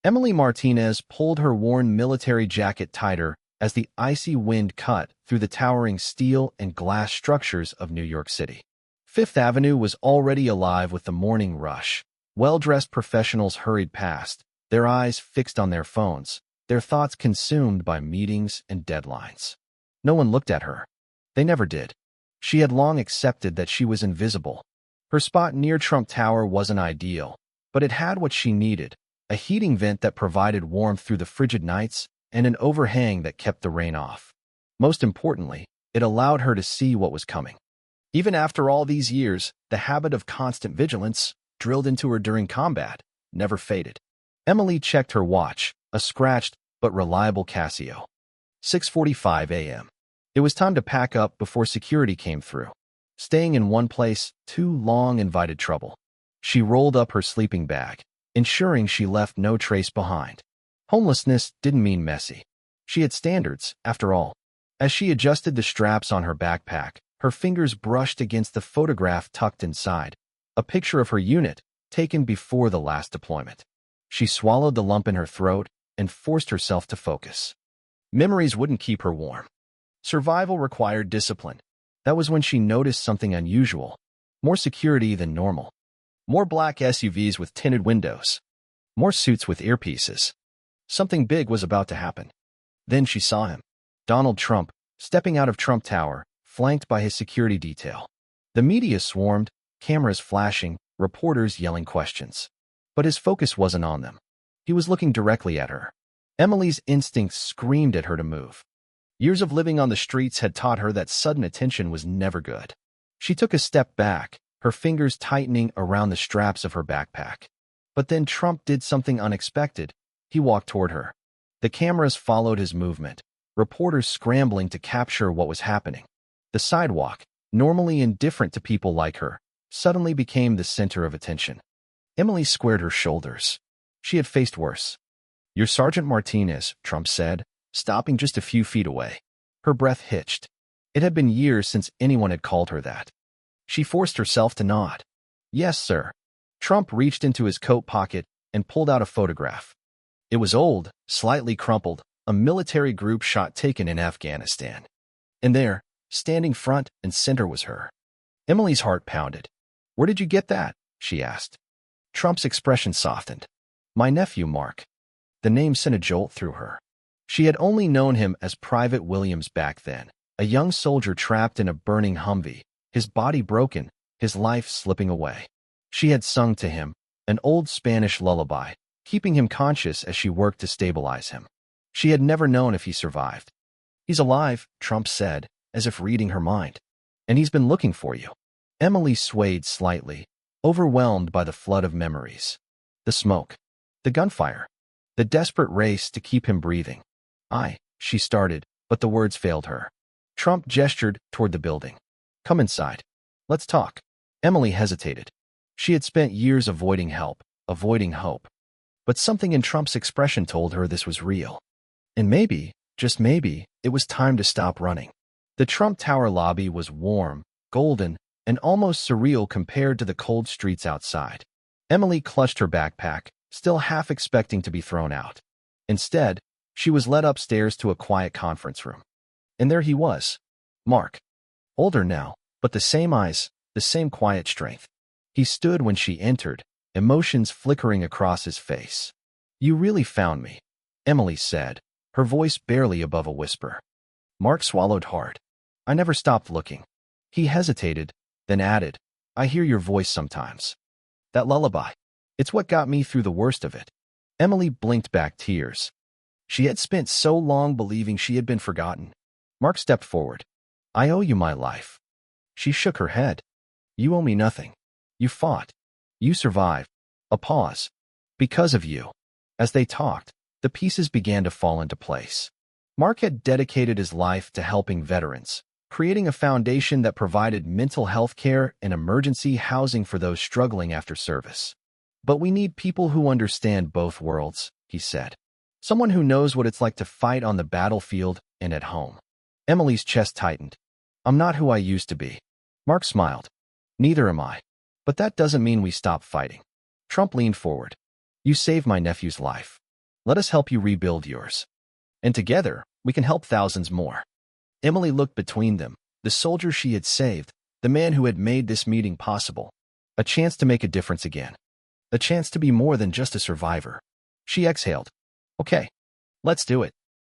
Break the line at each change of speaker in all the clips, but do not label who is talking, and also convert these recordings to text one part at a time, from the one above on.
Emily Martinez pulled her worn military jacket tighter as the icy wind cut through the towering steel and glass structures of New York City. Fifth Avenue was already alive with the morning rush. Well-dressed professionals hurried past, their eyes fixed on their phones, their thoughts consumed by meetings and deadlines. No one looked at her. They never did. She had long accepted that she was invisible. Her spot near Trump Tower wasn't ideal, but it had what she needed: a heating vent that provided warmth through the frigid nights and an overhang that kept the rain off. Most importantly, it allowed her to see what was coming. Even after all these years, the habit of constant vigilance, drilled into her during combat, never faded. Emily checked her watch, a scratched but reliable Casio. 6:45 a.m. It was time to pack up before security came through. Staying in one place too long invited trouble. She rolled up her sleeping bag, ensuring she left no trace behind. Homelessness didn't mean messy. She had standards, after all. As she adjusted the straps on her backpack, her fingers brushed against the photograph tucked inside, a picture of her unit taken before the last deployment. She swallowed the lump in her throat and forced herself to focus. Memories wouldn't keep her warm. Survival required discipline. That was when she noticed something unusual. More security than normal. More black SUVs with tinted windows. More suits with earpieces. Something big was about to happen. Then she saw him. Donald Trump, stepping out of Trump Tower, flanked by his security detail. The media swarmed, cameras flashing, reporters yelling questions. But his focus wasn't on them. He was looking directly at her. Emily's instincts screamed at her to move. Years of living on the streets had taught her that sudden attention was never good. She took a step back, her fingers tightening around the straps of her backpack. But then Trump did something unexpected. He walked toward her. The cameras followed his movement, reporters scrambling to capture what was happening. The sidewalk, normally indifferent to people like her, suddenly became the center of attention. Emily squared her shoulders. She had faced worse. "You're Sergeant Martinez," Trump said, stopping just a few feet away. Her breath hitched. It had been years since anyone had called her that. She forced herself to nod. "Yes, sir." Trump reached into his coat pocket and pulled out a photograph. It was old, slightly crumpled, a military group shot taken in Afghanistan. And there, standing front and center, was her. Emily's heart pounded. "Where did you get that?" she asked. Trump's expression softened. "My nephew, Mark." The name sent a jolt through her. She had only known him as Private Williams back then, a young soldier trapped in a burning Humvee, his body broken, his life slipping away. She had sung to him, an old Spanish lullaby, keeping him conscious as she worked to stabilize him. She had never known if he survived. "He's alive," Trump said, as if reading her mind. "And he's been looking for you." Emily swayed slightly, overwhelmed by the flood of memories. The smoke. The gunfire. The desperate race to keep him breathing. She started, but the words failed her. Trump gestured toward the building. "Come inside. Let's talk." Emily hesitated. She had spent years avoiding help, avoiding hope. But something in Trump's expression told her this was real. And maybe, just maybe, it was time to stop running. The Trump Tower lobby was warm, golden, and almost surreal compared to the cold streets outside. Emily clutched her backpack, still half expecting to be thrown out. Instead, she was led upstairs to a quiet conference room. And there he was. Mark. Older now, but the same eyes, the same quiet strength. He stood when she entered, emotions flickering across his face. "You really found me," Emily said, her voice barely above a whisper. Mark swallowed hard. "I never stopped looking." He hesitated, then added, "I hear your voice sometimes. That lullaby. It's what got me through the worst of it." Emily blinked back tears. She had spent so long believing she had been forgotten. Mark stepped forward. "I owe you my life." She shook her head. "You owe me nothing. You fought. You survived." A pause. "Because of you." As they talked, the pieces began to fall into place. Mark had dedicated his life to helping veterans, creating a foundation that provided mental health care and emergency housing for those struggling after service. "But we need people who understand both worlds," he said. "Someone who knows what it's like to fight on the battlefield and at home." Emily's chest tightened. "I'm not who I used to be." Mark smiled. "Neither am I. But that doesn't mean we stop fighting." Trump leaned forward. "You saved my nephew's life. Let us help you rebuild yours. And together, we can help thousands more. Emily looked between them, the soldier she had saved, the man who had made this meeting possible. A chance to make a difference again. A chance to be more than just a survivor. She exhaled. Okay, let's do it.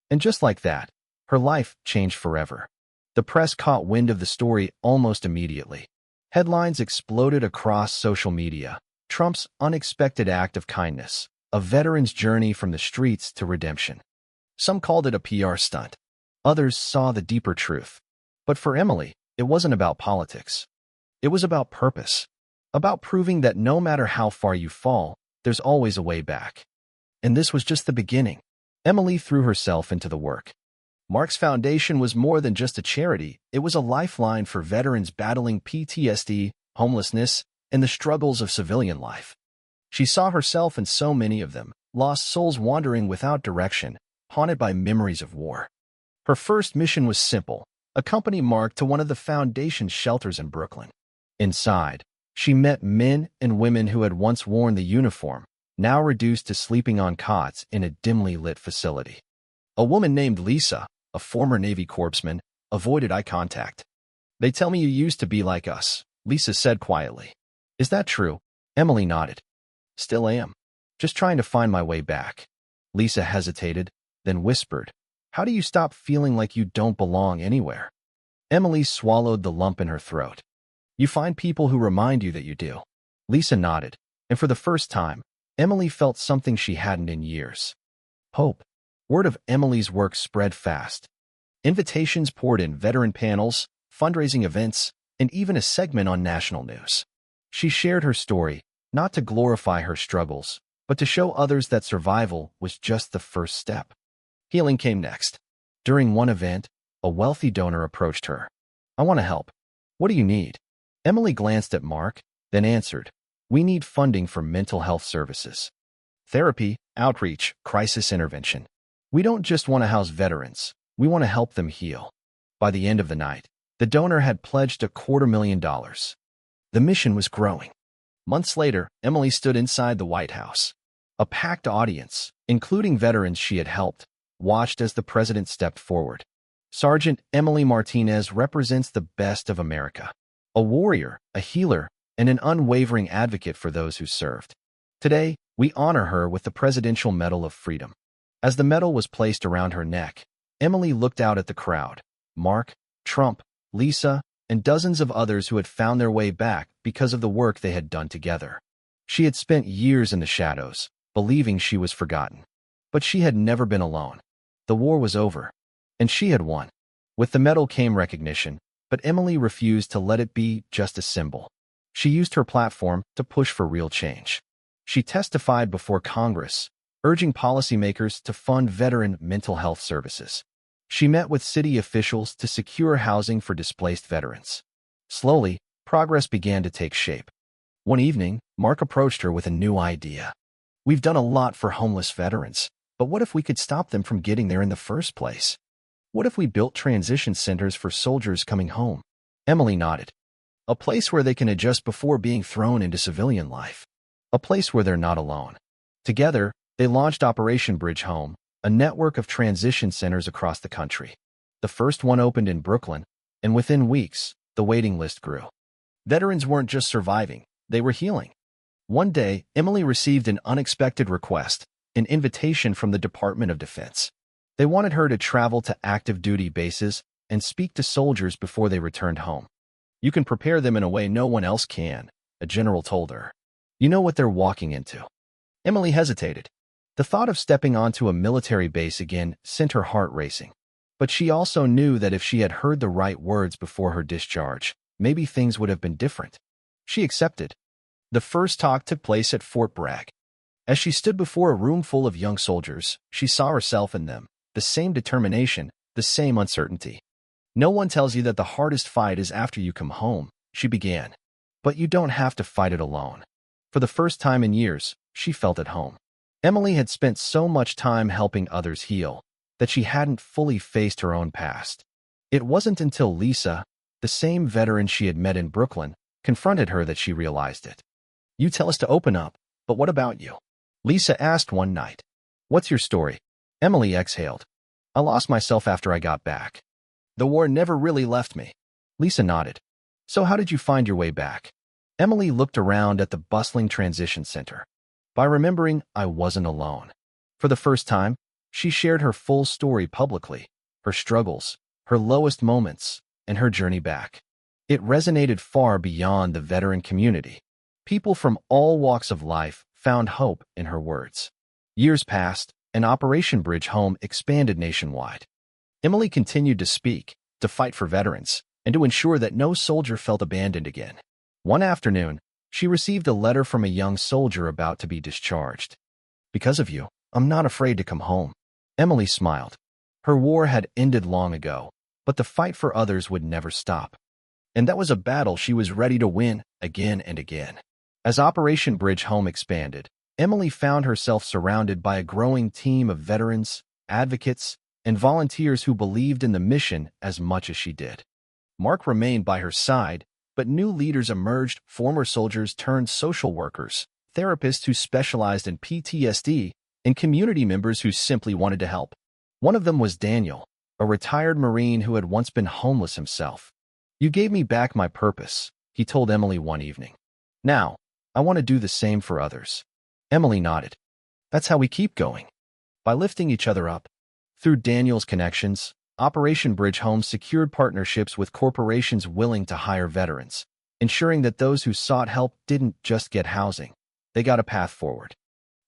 And just like that, her life changed forever. The press caught wind of the story almost immediately. Headlines exploded across social media. Trump's unexpected act of kindness. A veteran's journey from the streets to redemption. Some called it a PR stunt. Others saw the deeper truth. But for Emily, it wasn't about politics. It was about purpose. About proving that no matter how far you fall, there's always a way back. And this was just the beginning. Emily threw herself into the work. Mark's Foundation was more than just a charity. It was a lifeline for veterans battling PTSD, homelessness, and the struggles of civilian life. She saw herself in so many of them, lost souls wandering without direction, haunted by memories of war. Her first mission was simple: accompany Mark to one of the Foundation's shelters in Brooklyn. Inside, she met men and women who had once worn the uniform, now reduced to sleeping on cots in a dimly lit facility. A woman named Lisa, a former Navy corpsman, avoided eye contact. "They tell me you used to be like us," Lisa said quietly. "Is that true?" Emily nodded. "Still am. Just trying to find my way back." Lisa hesitated, then whispered, "How do you stop feeling like you don't belong anywhere?" Emily swallowed the lump in her throat. "You find people who remind you that you do." Lisa nodded, and for the first time, Emily felt something she hadn't in years. Hope. Word of Emily's work spread fast. Invitations poured in: veteran panels, fundraising events, and even a segment on national news. She shared her story, not to glorify her struggles, but to show others that survival was just the first step. Healing came next. During one event, a wealthy donor approached her. "I want to help. What do you need?" Emily glanced at Mark, then answered, "We need funding for mental health services. Therapy, outreach, crisis intervention. We don't just want to house veterans, we want to help them heal." By the end of the night, the donor had pledged $250,000. The mission was growing. Months later, Emily stood inside the White House. A packed audience, including veterans she had helped, watched as the president stepped forward. Sergeant Emily Martinez represents the best of America. A warrior, a healer, and an unwavering advocate for those who served. Today, we honor her with the Presidential Medal of Freedom. As the medal was placed around her neck, Emily looked out at the crowd. Mark, Trump, Lisa, and dozens of others who had found their way back because of the work they had done together. She had spent years in the shadows, believing she was forgotten. But she had never been alone. The war was over, and she had won. With the medal came recognition, but Emily refused to let it be just a symbol. She used her platform to push for real change. She testified before Congress, urging policymakers to fund veteran mental health services. She met with city officials to secure housing for displaced veterans. Slowly, progress began to take shape. One evening, Mark approached her with a new idea. "We've done a lot for homeless veterans, but what if we could stop them from getting there in the first place? What if we built transition centers for soldiers coming home?" Emily nodded. "A place where they can adjust before being thrown into civilian life. A place where they're not alone." Together, they launched Operation Bridge Home, a network of transition centers across the country. The first one opened in Brooklyn, and within weeks, the waiting list grew. Veterans weren't just surviving, they were healing. One day, Emily received an unexpected request, an invitation from the Department of Defense. They wanted her to travel to active duty bases and speak to soldiers before they returned home. "You can prepare them in a way no one else can," a general told her. "You know what they're walking into." Emily hesitated. The thought of stepping onto a military base again sent her heart racing. But she also knew that if she had heard the right words before her discharge, maybe things would have been different. She accepted. The first talk took place at Fort Bragg. As she stood before a room full of young soldiers, she saw herself in them, the same determination, the same uncertainty. "No one tells you that the hardest fight is after you come home," she began. "But you don't have to fight it alone." For the first time in years, she felt at home. Emily had spent so much time helping others heal that she hadn't fully faced her own past. It wasn't until Lisa, the same veteran she had met in Brooklyn, confronted her that she realized it. "You tell us to open up, but what about you?" Lisa asked one night. What's your story? Emily exhaled. I lost myself after I got back. The war never really left me. Lisa nodded. So how did you find your way back? Emily looked around at the bustling transition center. By remembering I wasn't alone. For the first time, she shared her full story publicly, her struggles, her lowest moments, and her journey back. It resonated far beyond the veteran community. People from all walks of life found hope in her words. Years passed, and Operation Bridge Home expanded nationwide. Emily continued to speak, to fight for veterans, and to ensure that no soldier felt abandoned again. One afternoon, she received a letter from a young soldier about to be discharged. Because of you, I'm not afraid to come home. Emily smiled. Her war had ended long ago, but the fight for others would never stop. And that was a battle she was ready to win again and again. As Operation Bridge Home expanded, Emily found herself surrounded by a growing team of veterans, advocates, and volunteers who believed in the mission as much as she did. Mark remained by her side, but new leaders emerged, former soldiers turned social workers, therapists who specialized in PTSD, and community members who simply wanted to help. One of them was Daniel, a retired Marine who had once been homeless himself. You gave me back my purpose, he told Emily one evening. Now, I want to do the same for others. Emily nodded. That's how we keep going. By lifting each other up. Through Daniel's connections, Operation Bridge Home secured partnerships with corporations willing to hire veterans, ensuring that those who sought help didn't just get housing, they got a path forward.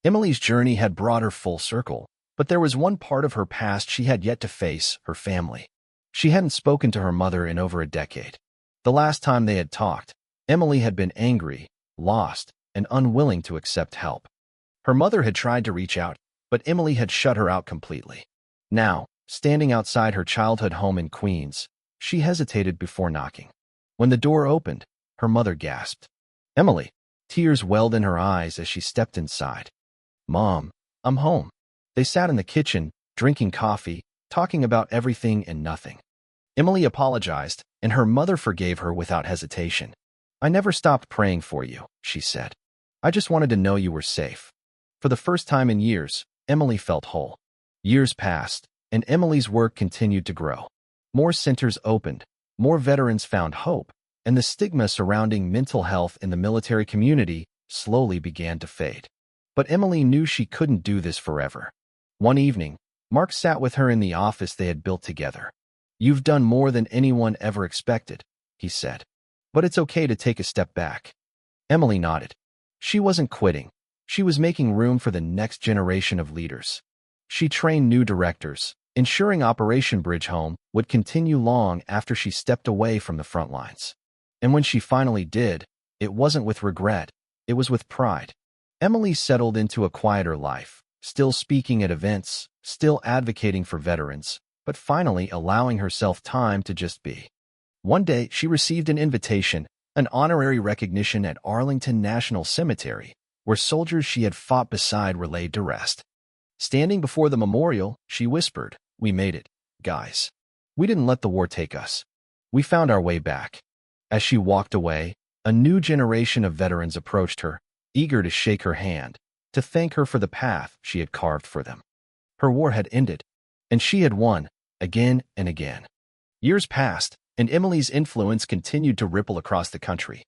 Emily's journey had brought her full circle, but there was one part of her past she had yet to face, her family. She hadn't spoken to her mother in over a decade. The last time they had talked, Emily had been angry, lost, and unwilling to accept help. Her mother had tried to reach out, but Emily had shut her out completely. Now, standing outside her childhood home in Queens, she hesitated before knocking. When the door opened, her mother gasped. Emily, tears welled in her eyes as she stepped inside. Mom, I'm home. They sat in the kitchen, drinking coffee, talking about everything and nothing. Emily apologized, and her mother forgave her without hesitation. I never stopped praying for you, she said. I just wanted to know you were safe. For the first time in years, Emily felt whole. Years passed, and Emily's work continued to grow. More centers opened, more veterans found hope, and the stigma surrounding mental health in the military community slowly began to fade. But Emily knew she couldn't do this forever. One evening, Mark sat with her in the office they had built together. You've done more than anyone ever expected, he said. But it's okay to take a step back. Emily nodded. She wasn't quitting. She was making room for the next generation of leaders. She trained new directors, ensuring Operation Bridge Home would continue long after she stepped away from the front lines. And when she finally did, it wasn't with regret, it was with pride. Emily settled into a quieter life, still speaking at events, still advocating for veterans, but finally allowing herself time to just be. One day, she received an invitation, an honorary recognition at Arlington National Cemetery, where soldiers she had fought beside were laid to rest. Standing before the memorial, she whispered, "We made it, guys. We didn't let the war take us. We found our way back." As she walked away, a new generation of veterans approached her, eager to shake her hand, to thank her for the path she had carved for them. Her war had ended, and she had won, again and again. Years passed, and Emily's influence continued to ripple across the country.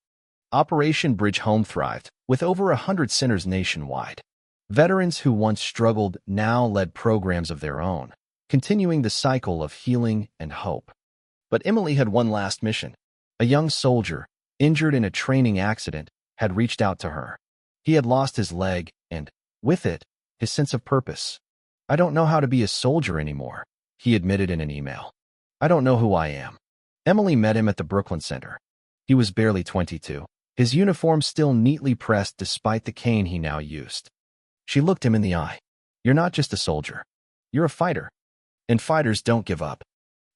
Operation Bridge Home thrived, with over 100 centers nationwide. Veterans who once struggled now led programs of their own, continuing the cycle of healing and hope. But Emily had one last mission. A young soldier, injured in a training accident, had reached out to her. He had lost his leg and, with it, his sense of purpose. "I don't know how to be a soldier anymore," he admitted in an email. "I don't know who I am." Emily met him at the Brooklyn Center. He was barely 22, his uniform still neatly pressed despite the cane he now used. She looked him in the eye. "You're not just a soldier. You're a fighter. And fighters don't give up."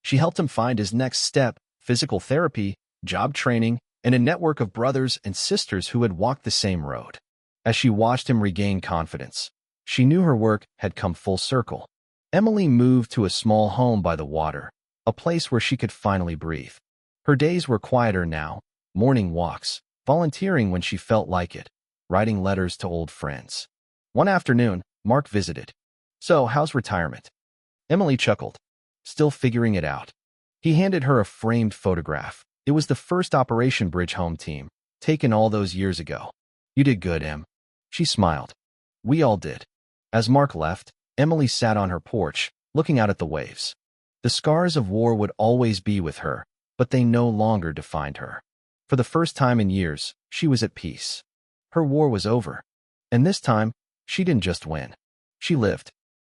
She helped him find his next step, physical therapy, job training, and a network of brothers and sisters who had walked the same road. As she watched him regain confidence, she knew her work had come full circle. Emily moved to a small home by the water, a place where she could finally breathe. Her days were quieter now, morning walks, volunteering when she felt like it, writing letters to old friends. One afternoon, Mark visited. So, how's retirement? Emily chuckled, still figuring it out. He handed her a framed photograph. It was the first Operation Bridge home team, taken all those years ago. You did good, Em. She smiled. We all did. As Mark left, Emily sat on her porch, looking out at the waves. The scars of war would always be with her, but they no longer defined her. For the first time in years, she was at peace. Her war was over. And this time, she didn't just win. She lived.